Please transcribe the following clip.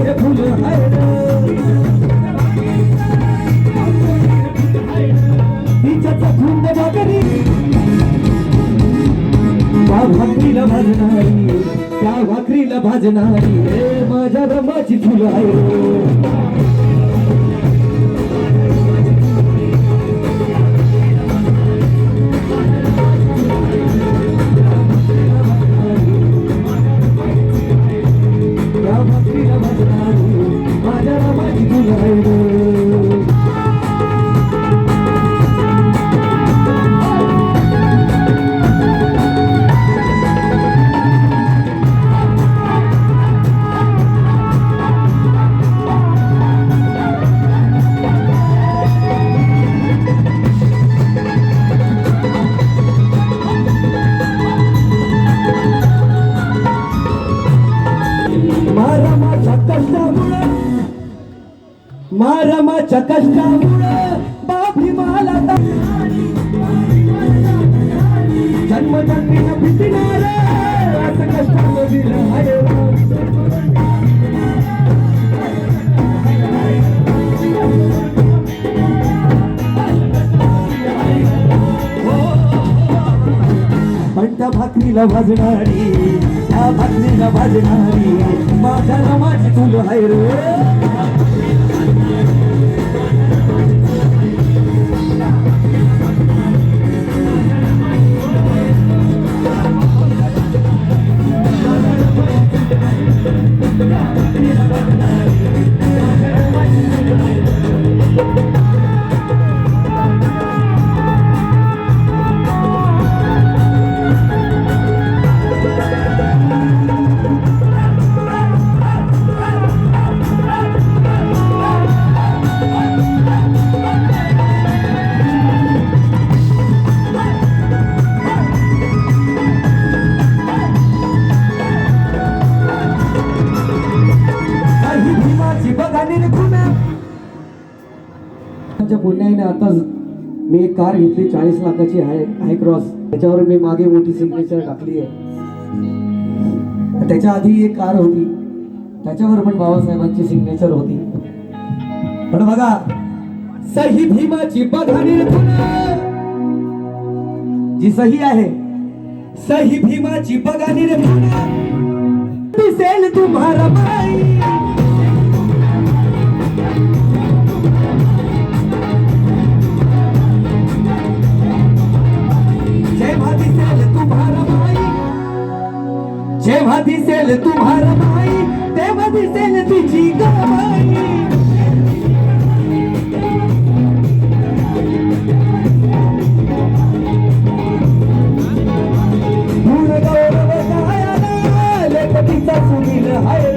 रे फुल हाय तिच्याचा खुंद भाकरी त्या भाकरीला भाजणारी त्या भाकरीला भाजणारी रे माझ्या रमाची फुलं आहे मारमाच्या कष्टामुळं बापी मला जन्मजन्मी न भिटणार असं कष्टानं दिलं आहे पण त्या भाकरीला भाजणारी त्या भाकरीला भाजणारी माझ्या रमाची फुल आहे रे पुण्याने आता मी एक कार घेतली 40 लाखाची हाय क्रॉस त्याच्यावर मी मागे मोठी सिग्नेचर टाकली आहे त्याच्या आधी एक कार होती त्याच्यावर पण बाबासाहेबांची सिग्नेचर होती पण बघा सही भीमाची बघानी जी सही आहे सही भीमाची बघानी रे दिसेल तुम्हारा बाई जेव्हा दिसेल तुम्हारा माई तेव्हा दिसेल तिची गमाई पूर्ण गौरव गायला लेखकीचा सुनील हाय